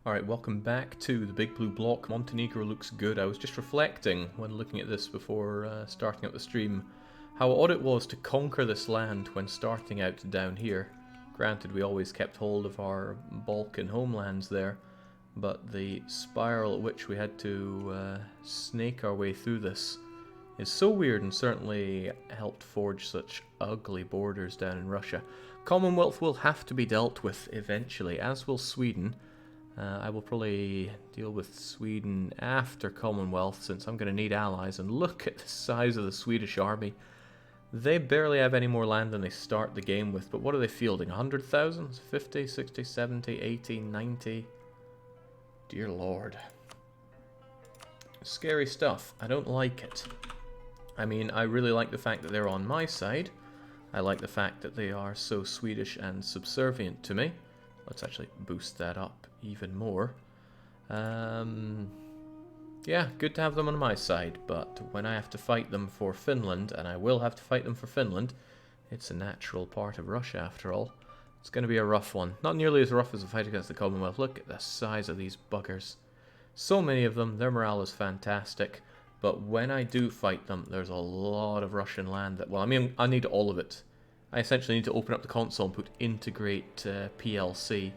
Alright, welcome back to the Big Blue Bloc. Montenegro looks good. I was just reflecting when looking at this before starting up the stream how odd it was to conquer this land when starting out down here. Granted, we always kept hold of our Balkan homelands there, but the spiral at which we had to snake our way through this is so weird and certainly helped forge such ugly borders down in Russia. Commonwealth will have to be dealt with eventually, as will Sweden. I will probably deal with Sweden after Commonwealth since I'm going to need allies. And look at the size of the Swedish army. They barely have any more land than they start the game with. But what are they fielding? 100,000? 50, 60, 70, 80, 90? Dear Lord. Scary stuff. I don't like it. I mean, I really like the fact that they're on my side. I like the fact that they are so Swedish and subservient to me. Let's actually boost that up even more. Yeah, good to have them on my side, but when I have to fight them for Finland, and I will have to fight them for Finland, it's a natural part of Russia after all. It's going to be a rough one. Not nearly as rough as a fight against the Commonwealth. Look at the size of these buggers. So many of them, their morale is fantastic, but when I do fight them, there's a lot of Russian land that, well, I mean, I need all of it. I essentially need to open up the console and put integrate PLC,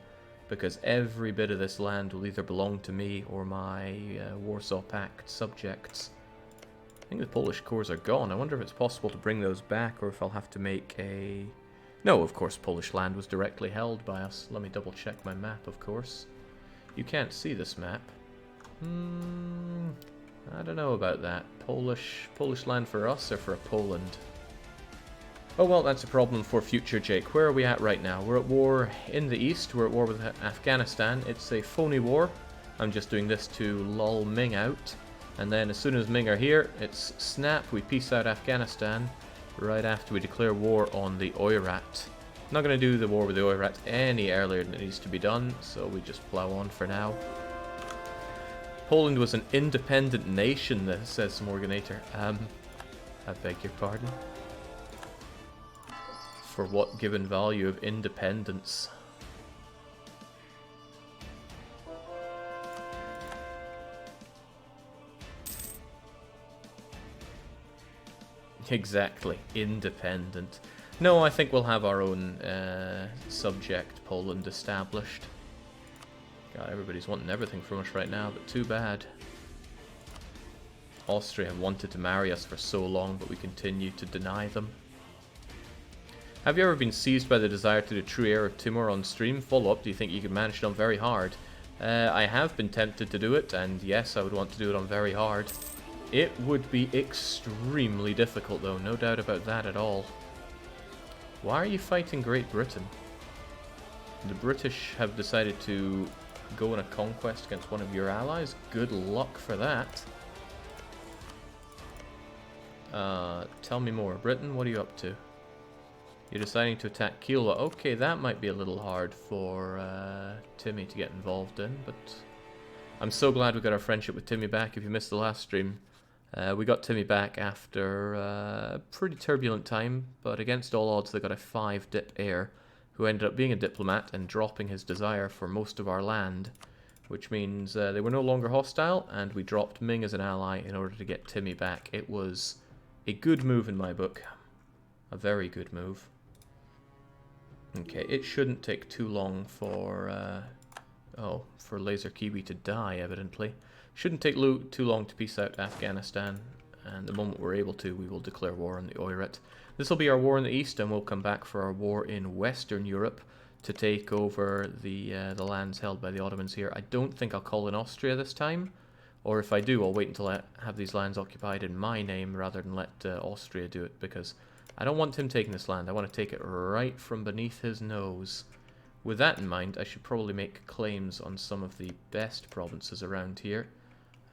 because every bit of this land will either belong to me or my Warsaw Pact subjects. I think the Polish cores are gone. I wonder if it's possible to bring those back or if I'll have to make a... No, of course, Polish land was directly held by us. Let me double check my map, of course. You can't see this map. I don't know about that. Polish land for us or for Poland? Oh well, that's a problem for future, Jake. Where are we at right now? We're at war in the east. We're at war with Afghanistan. It's a phony war. I'm just doing this to lull Ming out. And then as soon as Ming are here, it's snap. We peace out Afghanistan right after we declare war on the Oirat. Not going to do the war with the Oirat any earlier than it needs to be done, so we just plow on for now. Poland was an independent nation, says Morganator. I beg your pardon. For what given value of independence? Exactly, independent. No, I think we'll have our own subject, Poland, established. God, everybody's wanting everything from us right now, but too bad. Austria have wanted to marry us for so long, but we continue to deny them. Have you ever been seized by the desire to do True Heir of Timur on stream? Follow up, do you think you could manage it on Very Hard? I have been tempted to do it, and yes, I would want to do it on Very Hard. It would be extremely difficult though, no doubt about that at all. Why are you fighting Great Britain? The British have decided to go on a conquest against one of your allies? Good luck for that. Tell me more. Britain, what are you up to? You're deciding to attack Kiev. Okay, that might be a little hard for Timmy to get involved in, but I'm so glad we got our friendship with Timmy back. If you missed the last stream, we got Timmy back after a pretty turbulent time, but against all odds they got a 5-dip heir who ended up being a diplomat and dropping his desire for most of our land, which means they were no longer hostile, and we dropped Ming as an ally in order to get Timmy back. It was a good move in my book. A very good move. Okay, it shouldn't take too long for for Laser Kiwi to die, evidently. Shouldn't take too long to peace out Afghanistan, and the moment we're able to, we will declare war on the Oirat. This will be our war in the east, and we'll come back for our war in Western Europe to take over the lands held by the Ottomans here. I don't think I'll call in Austria this time, or if I do, I'll wait until I have these lands occupied in my name rather than let Austria do it, because I don't want him taking this land. I want to take it right from beneath his nose. With that in mind, I should probably make claims on some of the best provinces around here.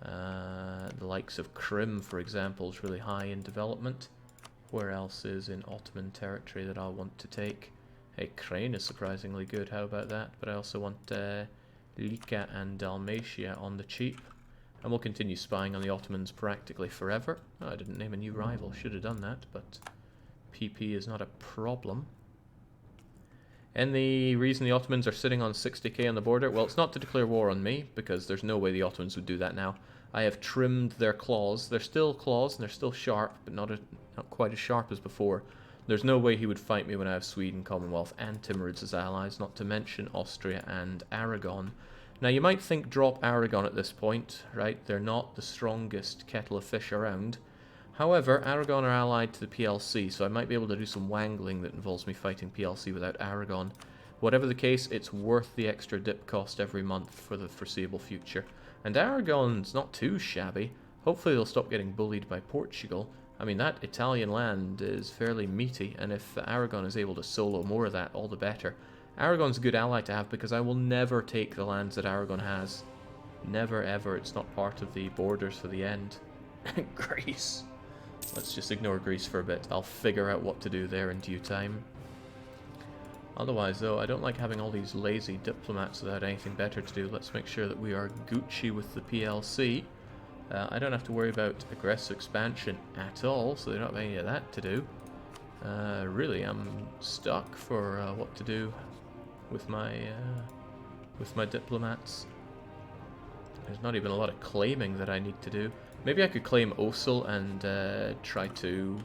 The likes of Crim, for example, is really high in development. Where else is in Ottoman territory that I'll want to take? Hey, Crane is surprisingly good. How about that? But I also want Lika and Dalmatia on the cheap. And we'll continue spying on the Ottomans practically forever. Oh, I didn't name a new rival. Should have done that, but PP is not a problem. And the reason the Ottomans are sitting on 60k on the border, well, it's not to declare war on me, because there's no way the Ottomans would do that now. I have trimmed their claws. They're still claws, and they're still sharp, but not quite as sharp as before. There's no way he would fight me when I have Sweden, Commonwealth, and Timurids as allies, not to mention Austria and Aragon. Now, you might think drop Aragon at this point, right? They're not the strongest kettle of fish around. However, Aragon are allied to the PLC, so I might be able to do some wangling that involves me fighting PLC without Aragon. Whatever the case, it's worth the extra dip cost every month for the foreseeable future. And Aragon's not too shabby. Hopefully they'll stop getting bullied by Portugal. I mean, that Italian land is fairly meaty, and if Aragon is able to solo more of that, all the better. Aragon's a good ally to have because I will never take the lands that Aragon has. Never ever. It's not part of the borders for the end. Greece. Let's just ignore Greece for a bit. I'll figure out what to do there in due time. Otherwise, though, I don't like having all these lazy diplomats without anything better to do. Let's make sure that we are Gucci with the PLC. I don't have to worry about aggressive expansion at all, so they don't have any of that to do. Really, I'm stuck for what to do with my diplomats. There's not even a lot of claiming that I need to do. Maybe I could claim Osel and try to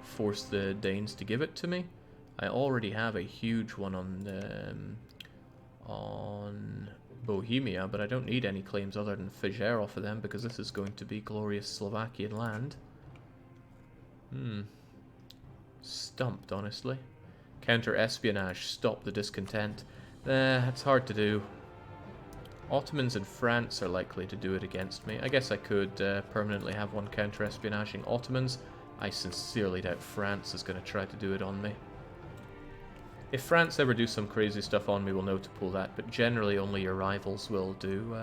force the Danes to give it to me. I already have a huge one on Bohemia, but I don't need any claims other than Fijero for them because this is going to be glorious Slovakian land. Stumped, honestly. Counter-espionage, stop the discontent. It's hard to do. Ottomans and France are likely to do it against me. I guess I could permanently have one counter-espionaging Ottomans. I sincerely doubt France is going to try to do it on me. If France ever do some crazy stuff on me, we'll know to pull that, but generally only your rivals will do.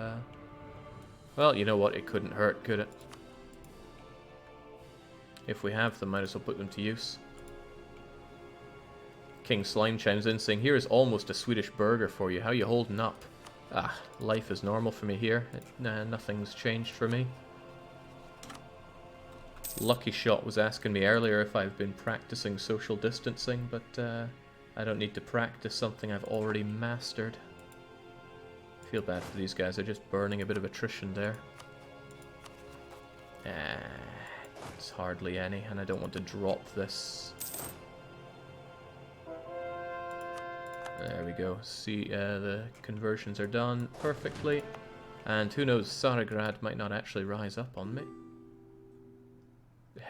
Well, you know what? It couldn't hurt, could it? If we have them, might as well put them to use. King Slime chimes in saying, here is almost a Swedish burger for you. How you holding up? Ah, life is normal for me here. Nothing's changed for me. Lucky Shot was asking me earlier if I've been practicing social distancing, but I don't need to practice something I've already mastered. I feel bad for these guys. They're just burning a bit of attrition there. It's hardly any, and I don't want to drop this. There we go. See, the conversions are done perfectly. And who knows, Tsarograd might not actually rise up on me.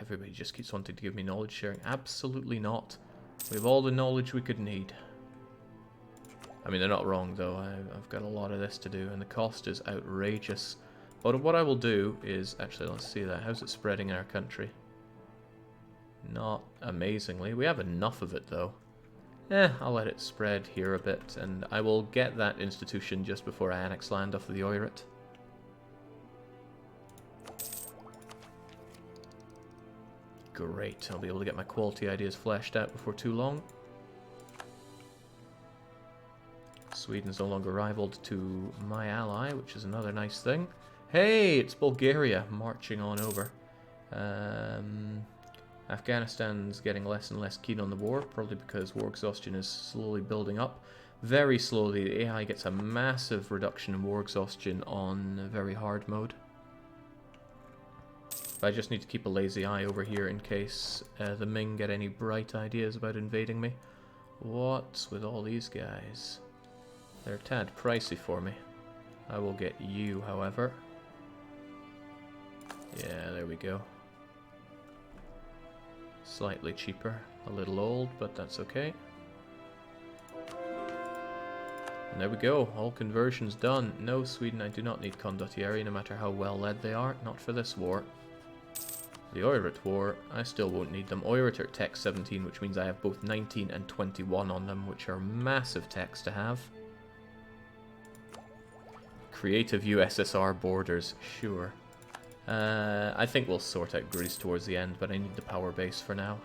Everybody just keeps wanting to give me knowledge sharing. Absolutely not. We have all the knowledge we could need. I mean, they're not wrong, though. I've got a lot of this to do, and the cost is outrageous. But what I will do is... Actually, let's see that. How's it spreading in our country? Not amazingly. We have enough of it, though. I'll let it spread here a bit, and I will get that institution just before I annex land off of the Oirat. Great, I'll be able to get my quality ideas fleshed out before too long. Sweden's no longer rivaled to my ally, which is another nice thing. Hey, it's Bulgaria marching on over. Afghanistan's getting less and less keen on the war, probably because war exhaustion is slowly building up. Very slowly, the AI gets a massive reduction in war exhaustion on very hard mode. But I just need to keep a lazy eye over here in case the Ming get any bright ideas about invading me. What's with all these guys? They're a tad pricey for me. I will get you, however. Yeah, there we go. Slightly cheaper, a little old, but that's okay. And there we go, all conversions done. No, Sweden, I do not need condottieri, no matter how well led they are. Not for this war. The Oirat war, I still won't need them. Oirat are tech 17, which means I have both 19 and 21 on them, which are massive techs to have. Creative USSR borders, sure. I think we'll sort out Greece towards the end, but I need the power base for now.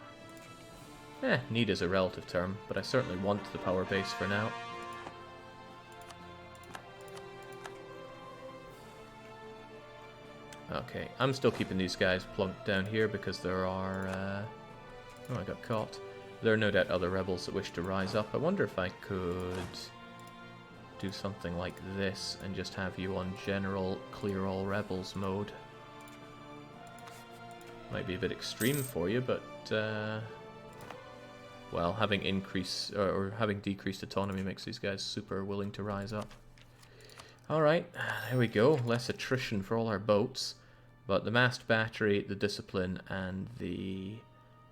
Need is a relative term, but I certainly want the power base for now. Okay, I'm still keeping these guys plugged down here because there are... oh, I got caught. There are no doubt other rebels that wish to rise up. I wonder if I could do something like this and just have you on general clear all rebels mode. Might be a bit extreme for you, but well, having having decreased autonomy makes these guys super willing to rise up. Alright, there we go. Less attrition for all our boats. But the massed battery, the discipline, and the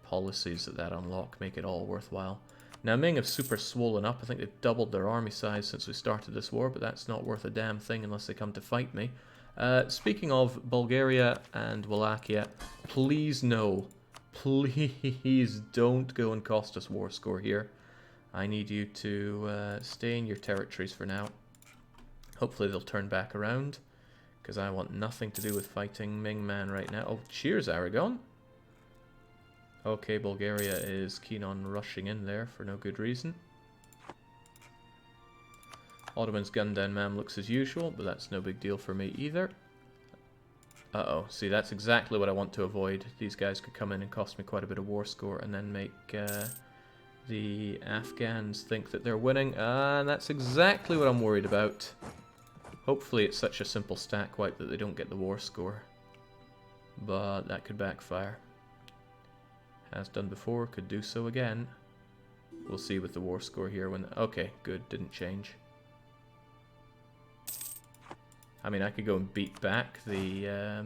policies that unlock make it all worthwhile. Now Ming have super swollen up. I think they've doubled their army size since we started this war, but that's not worth a damn thing unless they come to fight me. Speaking of Bulgaria and Wallachia, please no. Please don't go and cost us war score here. I need you to stay in your territories for now. Hopefully they'll turn back around, because I want nothing to do with fighting Ming Man right now. Oh, cheers, Aragon. Okay, Bulgaria is keen on rushing in there for no good reason. Ottoman's gunned down Mamluks as usual, but that's no big deal for me either. Uh-oh, see, that's exactly what I want to avoid. These guys could come in and cost me quite a bit of war score and then make the Afghans think that they're winning. And that's exactly what I'm worried about. Hopefully it's such a simple stack wipe that they don't get the war score. But that could backfire. Has done before, could do so again. We'll see with the war score here when... Okay, good, didn't change. I mean, I could go and beat back the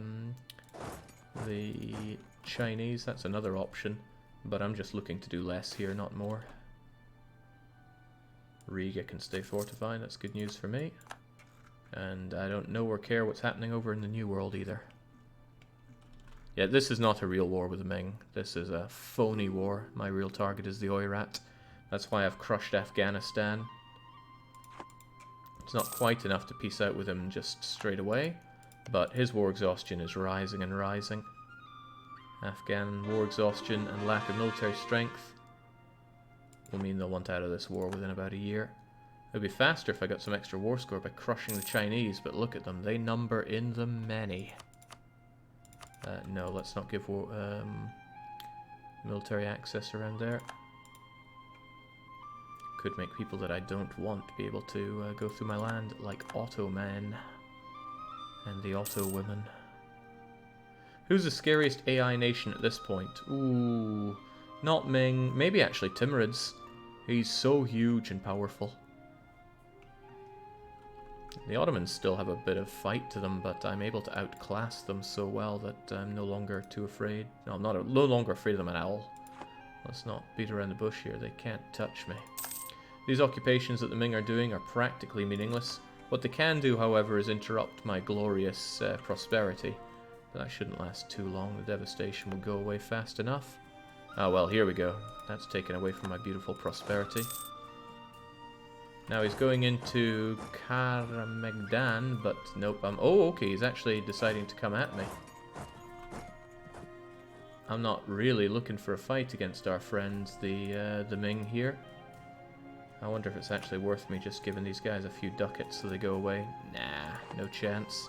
Chinese. That's another option. But I'm just looking to do less here, not more. Riga can stay fortified. That's good news for me. And I don't know or care what's happening over in the New World either. Yeah, this is not a real war with the Ming. This is a phony war. My real target is the Oirat. That's why I've crushed Afghanistan. It's not quite enough to peace out with him just straight away, but his war exhaustion is rising and rising. Afghan war exhaustion and lack of military strength will mean they'll want out of this war within about a year. It would be faster if I got some extra war score by crushing the Chinese, but look at them, they number in the many. No, let's not give military access around there. Could make people that I don't want be able to go through my land, like Otto men and the Otto women. Who's the scariest AI nation at this point? Ooh, not Ming. Maybe actually Timurids. He's so huge and powerful. The Ottomans still have a bit of fight to them, but I'm able to outclass them so well that I'm no longer too afraid. No, I'm no longer afraid of them at all. Let's not beat around the bush here. They can't touch me. These occupations that the Ming are doing are practically meaningless. What they can do, however, is interrupt my glorious prosperity. But that shouldn't last too long. The devastation will go away fast enough. Ah, well, here we go. That's taken away from my beautiful prosperity. Now he's going into Karamegdan, but nope. Oh, okay, he's actually deciding to come at me. I'm not really looking for a fight against our friends, the Ming here. I wonder if it's actually worth me just giving these guys a few ducats so they go away. Nah, no chance.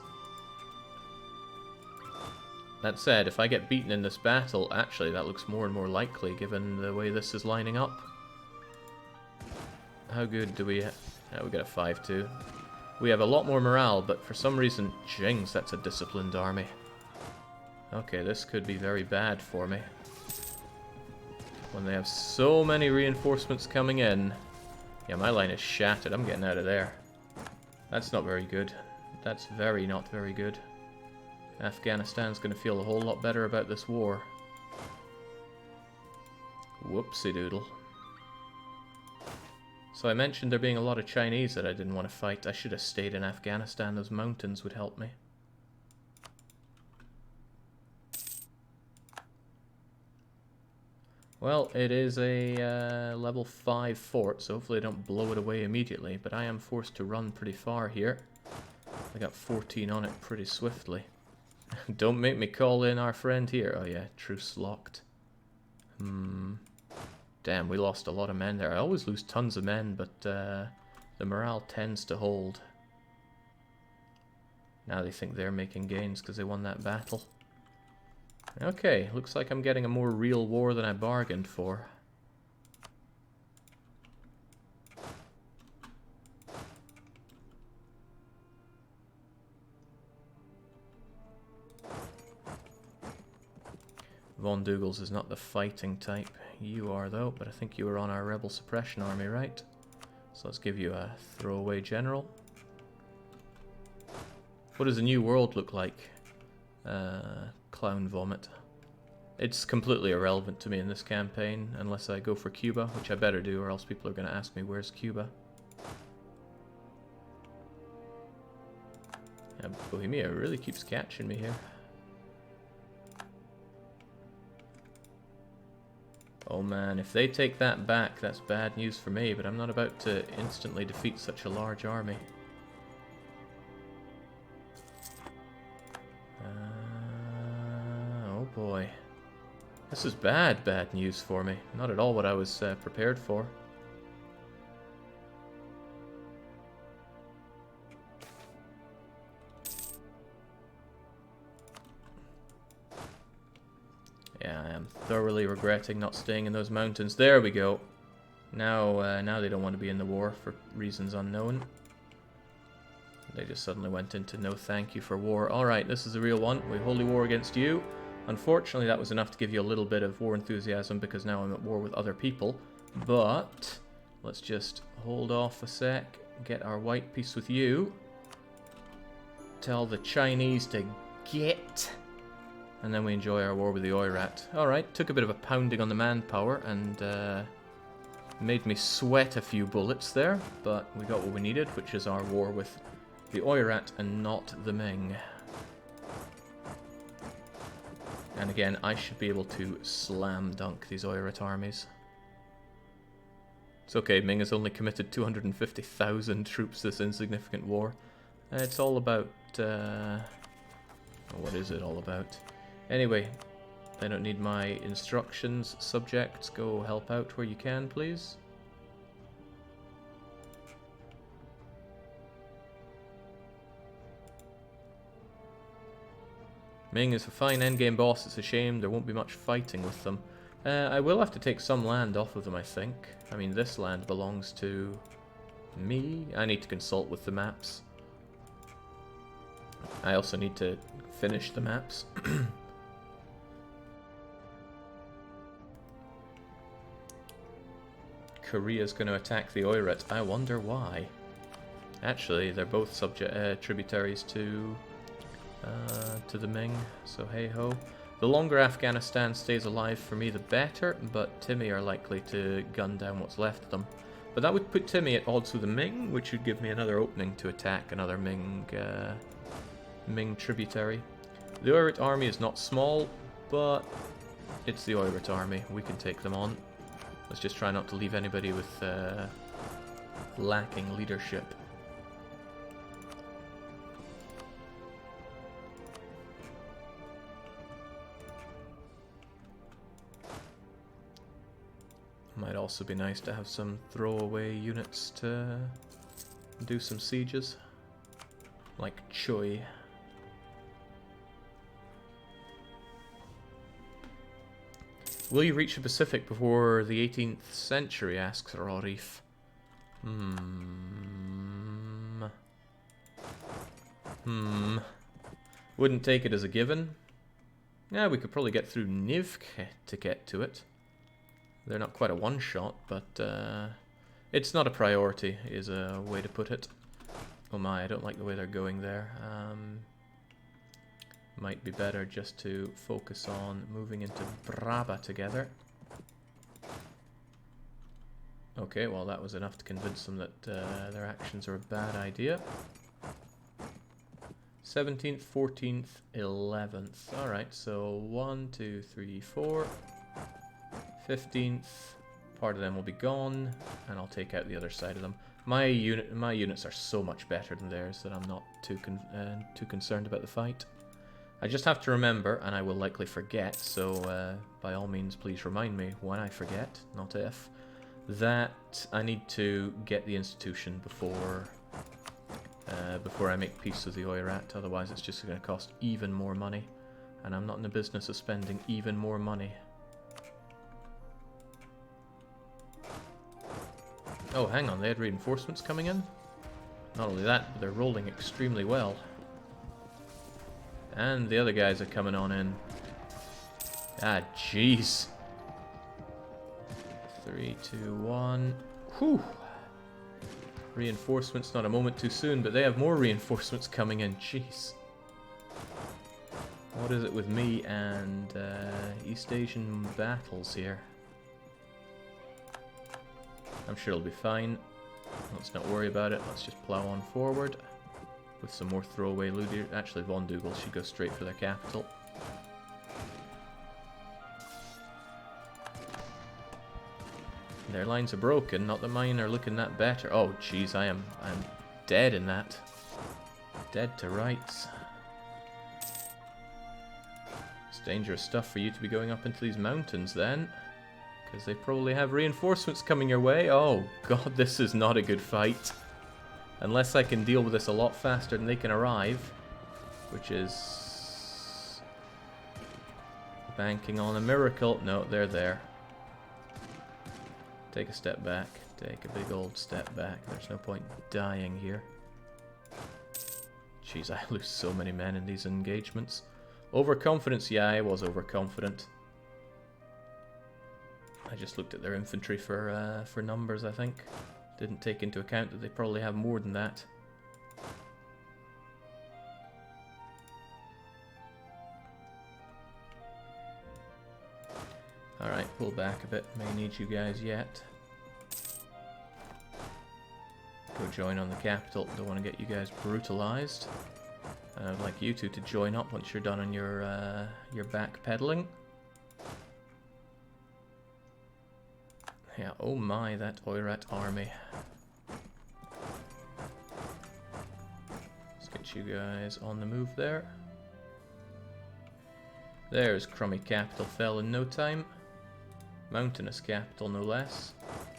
That said, if I get beaten in this battle, actually that looks more and more likely given the way this is lining up. How good do we have? We got a 5-2. We have a lot more morale, but for some reason, jings, that's a disciplined army. Okay, this could be very bad for me. When they have so many reinforcements coming in. Yeah, my line is shattered. I'm getting out of there. That's not very good. That's not very good. Afghanistan's going to feel a whole lot better about this war. Whoopsie doodle. So I mentioned there being a lot of Chinese that I didn't want to fight. I should have stayed in Afghanistan. Those mountains would help me. Well, it is a level 5 fort, so hopefully I don't blow it away immediately, but I am forced to run pretty far here. I got 14 on it pretty swiftly. Don't make me call in our friend here. Oh yeah, truce locked. Damn, we lost a lot of men there. I always lose tons of men, but the morale tends to hold. Now they think they're making gains because they won that battle. Okay, looks like I'm getting a more real war than I bargained for. Von Dougal's is not the fighting type. You are, though, but I think you were on our rebel suppression army, right? So let's give you a throwaway general. What does the new world look like? Clown vomit. It's completely irrelevant to me in this campaign, unless I go for Cuba, which I better do, or else people are going to ask me, where's Cuba? Yeah, Bohemia really keeps catching me here. Oh man, if they take that back, that's bad news for me, but I'm not about to instantly defeat such a large army. Oh boy. This is bad news for me. Not at all what I was prepared for. Yeah, I am thoroughly regretting not staying in those mountains. There we go. Now, now they don't want to be in the war for reasons unknown. They just suddenly went into no thank you for war. Alright, this is a real one. We holy war against you. Unfortunately, that was enough to give you a little bit of war enthusiasm because now I'm at war with other people. But let's just hold off a sec, get our white peace with you. Tell the Chinese to get. And then we enjoy our war with the Oirat. Alright, took a bit of a pounding on the manpower and made me sweat a few bullets there. But we got what we needed, which is our war with the Oirat and not the Ming. And again, I should be able to slam dunk these Oirat armies. It's okay, Ming has only committed 250,000 troops this insignificant war. It's all about... what is it all about? Anyway, I don't need my instructions. Subjects, go help out where you can, please. Ming is a fine endgame boss. It's a shame there won't be much fighting with them. I will have to take some land off of them, I think. I mean, this land belongs to me. I need to consult with the maps. I also need to finish the maps. Korea's going to attack the Oirat. I wonder why. Actually, they're both subject tributaries to the Ming, so hey ho. The longer Afghanistan stays alive for me, the better, but Timmy are likely to gun down what's left of them. But that would put Timmy at odds with the Ming, which would give me another opening to attack another Ming tributary. The Oirat army is not small, but it's the Oirat army. We can take them on. Let's just try not to leave anybody with lacking leadership. Might also be nice to have some throwaway units to do some sieges, like Choi. Will you reach the Pacific before the 18th century, asks Rorif. Wouldn't take it as a given. Yeah, we could probably get through Nivke to get to it. They're not quite a one-shot, but it's not a priority, is a way to put it. Oh my, I don't like the way they're going there. Might be better just to focus on moving into Braba together. Okay, well that was enough to convince them that their actions are a bad idea. 17th, 14th, 11th. Alright, so 1, 2, 3, 4... 15th, part of them will be gone, and I'll take out the other side of them. My units are so much better than theirs that I'm not too concerned about the fight. I just have to remember, and I will likely forget, so by all means please remind me when I forget, not if, that I need to get the institution before I make peace with the Oirat, otherwise it's just going to cost even more money, and I'm not in the business of spending even more money. Oh, hang on, they had reinforcements coming in? Not only that, but they're rolling extremely well. And the other guys are coming on in. Ah, jeez. 3, 2, 1. Whew. Reinforcements, not a moment too soon, but they have more reinforcements coming in. Jeez. What is it with me and East Asian battles here? I'm sure it'll be fine. Let's not worry about it. Let's just plow on forward with some more throwaway loot here. Actually, Von Dougal should go straight for their capital. Their lines are broken, not that mine are looking that better. Oh, jeez, I'm dead in that. Dead to rights. It's dangerous stuff for you to be going up into these mountains then. Because they probably have reinforcements coming your way. Oh, God, this is not a good fight. Unless I can deal with this a lot faster than they can arrive. Which is... banking on a miracle. No, they're there. Take a step back. Take a big old step back. There's no point dying here. Jeez, I lose so many men in these engagements. Overconfidence? Yeah, I was overconfident. I just looked at their infantry for numbers, I think. Didn't take into account that they probably have more than that. Alright, pull back a bit. May need you guys yet. Go join on the capital. Don't want to get you guys brutalized. And I'd like you two to join up once you're done on your backpedaling. Yeah, oh my, that Oirat army. Let's get you guys on the move there. There's crummy capital, fell in no time. Mountainous capital, no less.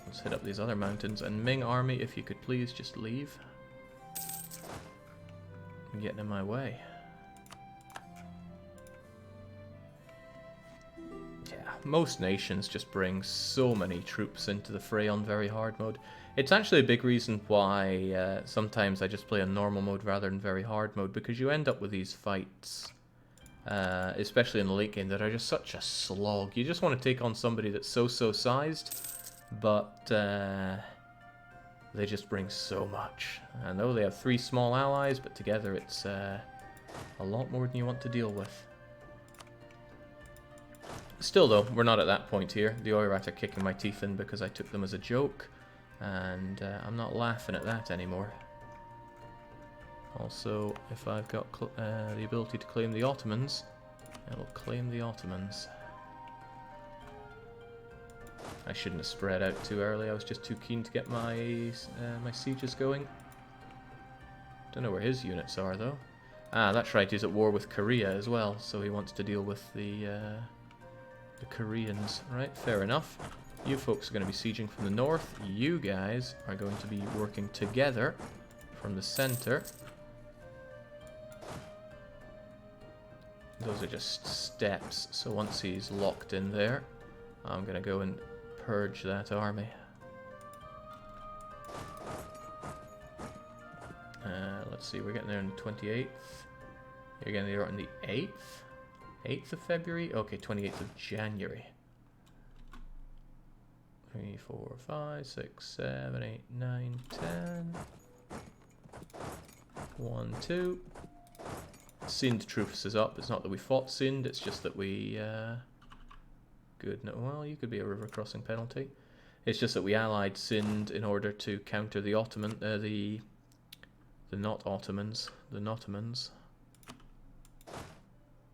Let's hit up these other mountains. And Ming army, if you could please just leave. I'm getting in my way. Yeah, most nations just bring so many troops into the fray on very hard mode. It's actually a big reason why sometimes I just play on normal mode rather than very hard mode, because you end up with these fights, especially in the late game, that are just such a slog. You just want to take on somebody that's so sized, but they just bring so much. I know they have 3 small allies, but together it's a lot more than you want to deal with. Still though, we're not at that point here. The Oirat are kicking my teeth in because I took them as a joke, and I'm not laughing at that anymore. Also, if I've got the ability to claim the Ottomans, I will claim the Ottomans. I shouldn't have spread out too early. I was just too keen to get my my sieges going. Don't know where his units are though. Ah, that's right. He's at war with Korea as well, so he wants to deal with the Koreans. Right, fair enough. You folks are going to be sieging from the north. You guys are going to be working together from the center. Those are just steps, so once he's locked in there, I'm going to go and purge that army. Let's see, we're getting there on the 28th. You're getting there on the 8th? 8th of February? Okay, 28th of January. 3, 4, 5, 6, 7, 8, 9, 10. 1, 2. Sind Truce is up. It's not that we fought Sind, it's just that we... Good. No, well, you could be a river crossing penalty. It's just that we allied Sind in order to counter the Ottoman... the not Ottomans. The Ottomans.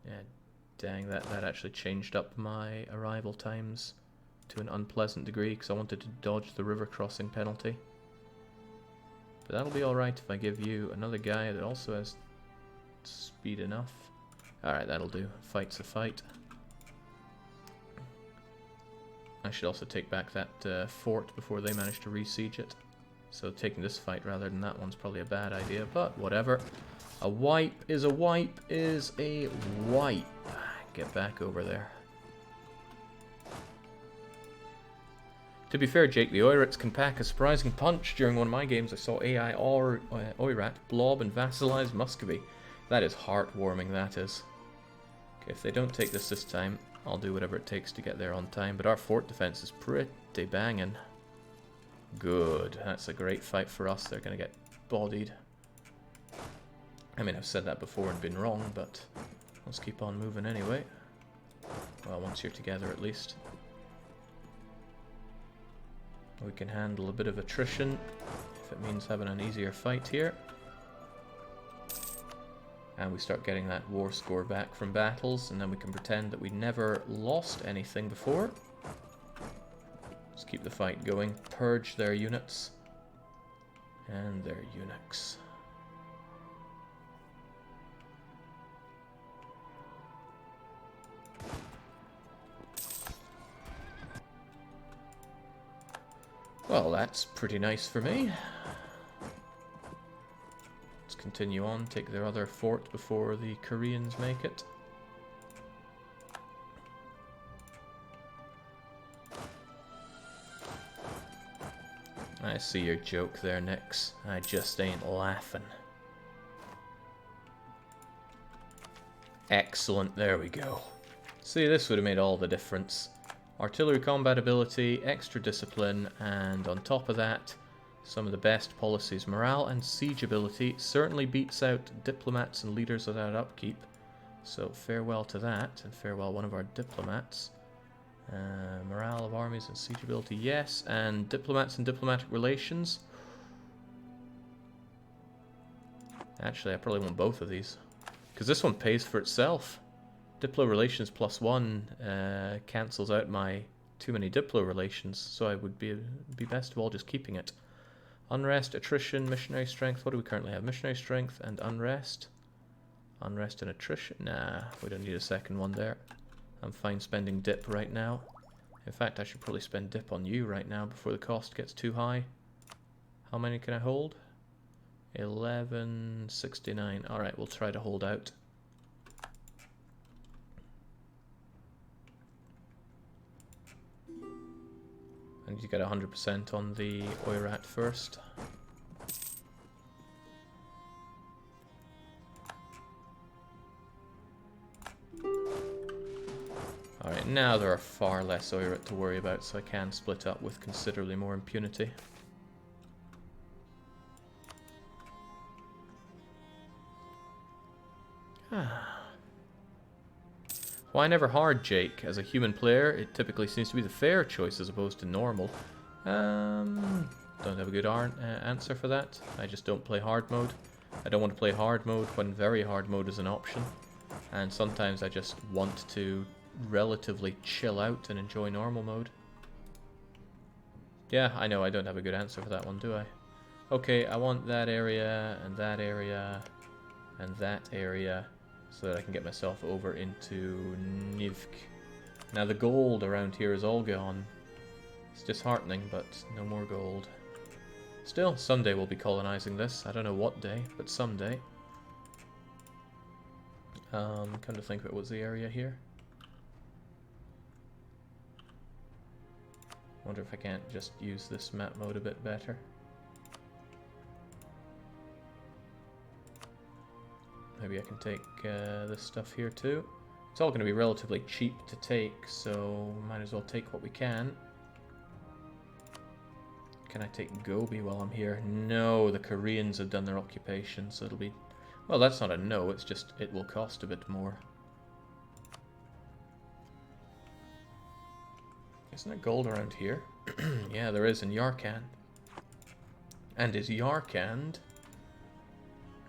Yeah, dang, that actually changed up my arrival times to an unpleasant degree because I wanted to dodge the river crossing penalty. But that'll be alright if I give you another guy that also has speed enough. Alright, that'll do. Fight's a fight. I should also take back that fort before they manage to re-siege it. So taking this fight rather than that one's probably a bad idea, but whatever. A wipe is a wipe is a wipe. Get back over there. To be fair, Jake, the Oirats can pack a surprising punch. During one of my games, I saw AI or Oirat blob and vassalize Muscovy. That is heartwarming, that is. Okay, if they don't take this time, I'll do whatever it takes to get there on time, but our fort defense is pretty banging. Good. That's a great fight for us. They're going to get bodied. I mean, I've said that before and been wrong, but let's keep on moving anyway. Well, once you're together at least. We can handle a bit of attrition if it means having an easier fight here. And we start getting that war score back from battles, and then we can pretend that we never lost anything before. Let's keep the fight going. Purge their units and their eunuchs. Well, that's pretty nice for me. Let's continue on, take their other fort before the Koreans make it. I see your joke there, Nix. I just ain't laughing. Excellent, there we go. See, this would have made all the difference. Artillery combat ability, extra discipline, and on top of that, some of the best policies. Morale and siege ability certainly beats out diplomats and leaders without upkeep. So farewell to that, and farewell one of our diplomats. Morale of armies and siege ability, yes. And diplomats and diplomatic relations. Actually, I probably want both of these, because this one pays for itself. Diplo relations +1 cancels out my too many Diplo relations, so I would be best of all just keeping it. Unrest, attrition, missionary strength. What do we currently have? Missionary strength and unrest. Unrest and attrition. Nah, we don't need a second one there. I'm fine spending dip right now. In fact, I should probably spend dip on you right now before the cost gets too high. How many can I hold? 1169. Alright, we'll try to hold out. I need to get 100% on the Oirat first. Alright, now there are far less Oirat to worry about, so I can split up with considerably more impunity. Why never hard, Jake? As a human player, it typically seems to be the fair choice as opposed to normal. Don't have a good answer for that. I just don't play hard mode. I don't want to play hard mode when very hard mode is an option. And sometimes I just want to relatively chill out and enjoy normal mode. Yeah, I know I don't have a good answer for that one, do I? Okay, I want that area, and that area, and that area, so that I can get myself over into Nivk. Now the gold around here is all gone. It's disheartening, but no more gold. Still, someday we'll be colonizing this. I don't know what day, but someday. Come to think of it, what's the area here? Wonder if I can't just use this map mode a bit better. Maybe I can take this stuff here too. It's all going to be relatively cheap to take, so might as well take what we can. Can I take Gobi while I'm here? No, the Koreans have done their occupation, so it'll be... Well, that's not a no, it's just it will cost a bit more. Isn't there gold around here? Yeah, there is in Yarkand. And is Yarkand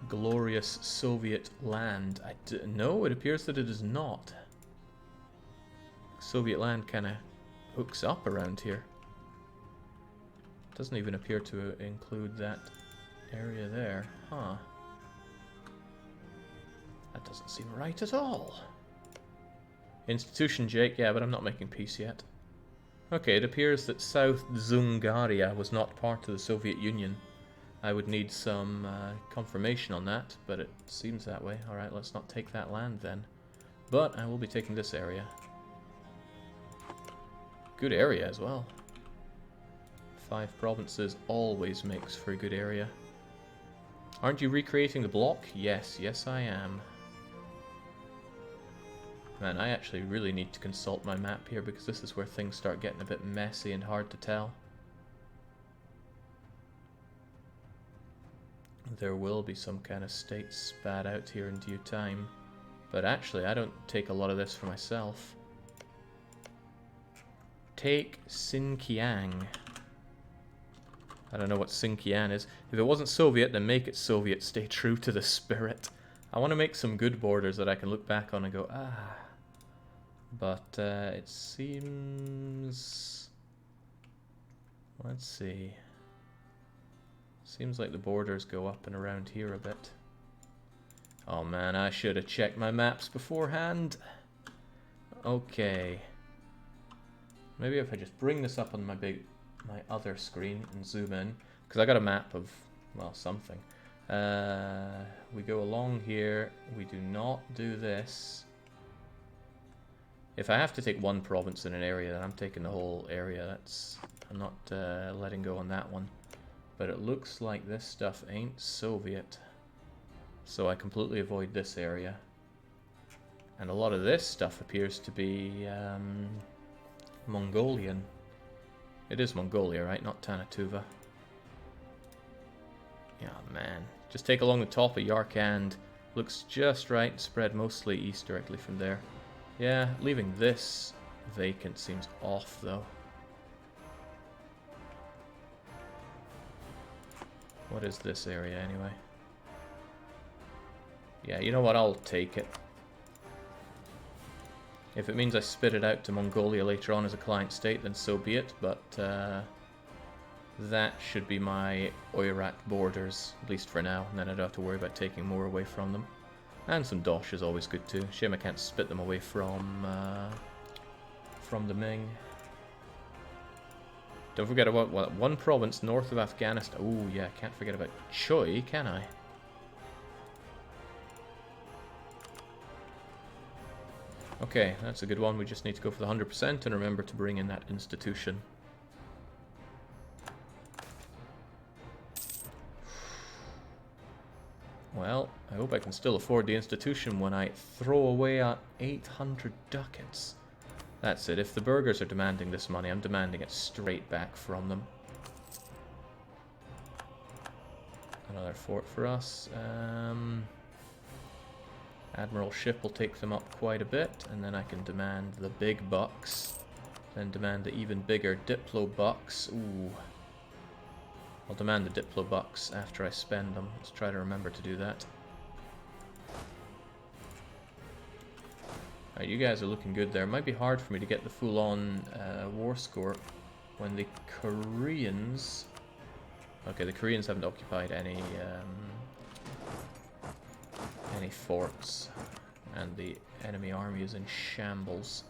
glorious Soviet land? No, it appears that it is not. Soviet land kind of hooks up around here. Doesn't even appear to include that area there. Huh. That doesn't seem right at all. Institution, Jake. Yeah, but I'm not making peace yet. Okay, it appears that South Dzungaria was not part of the Soviet Union. I would need some confirmation on that, but it seems that way. Alright, let's not take that land then. But I will be taking this area. Good area as well. 5 provinces always makes for a good area. Aren't you recreating the block? Yes, yes I am. Man, I actually really need to consult my map here because this is where things start getting a bit messy and hard to tell. There will be some kind of state spat out here in due time. But actually, I don't take a lot of this for myself. Take Xinjiang. I don't know what Xinjiang is. If it wasn't Soviet, then make it Soviet. Stay true to the spirit. I want to make some good borders that I can look back on and go, ah. But it seems... Let's see. Seems like the borders go up and around here a bit. Oh man, I should have checked my maps beforehand. Okay. Maybe if I just bring this up on my other screen and zoom in, because I got a map of, well, something. We go along here. We do not do this. If I have to take one province in an area, then I'm taking the whole area. I'm not letting go on that one. But it looks like this stuff ain't Soviet. So I completely avoid this area. And a lot of this stuff appears to be Mongolian. It is Mongolia, right? Not Tanatuva. Yeah, man. Just take along the top of Yarkand. Looks just right. Spread mostly east directly from there. Yeah, leaving this vacant seems off, though. What is this area, anyway? Yeah, you know what? I'll take it. If it means I spit it out to Mongolia later on as a client state, then so be it, but that should be my Oirat borders, at least for now, and then I don't have to worry about taking more away from them. And some Dosh is always good too. Shame I can't spit them away from the Ming. Don't forget about one province north of Afghanistan. Oh yeah, can't forget about Choi, can I? Okay, that's a good one. We just need to go for the 100% and remember to bring in that institution. Well, I hope I can still afford the institution when I throw away 800 ducats. That's it. If the burghers are demanding this money, I'm demanding it straight back from them. Another fort for us. Admiral ship will take them up quite a bit, and then I can demand the big bucks. Then demand the even bigger Diplo bucks. Ooh. I'll demand the Diplo bucks after I spend them. Let's try to remember to do that. Alright, you guys are looking good there. It might be hard for me to get the full-on war score when the Koreans... Okay, the Koreans haven't occupied any forts, and the enemy army is in shambles.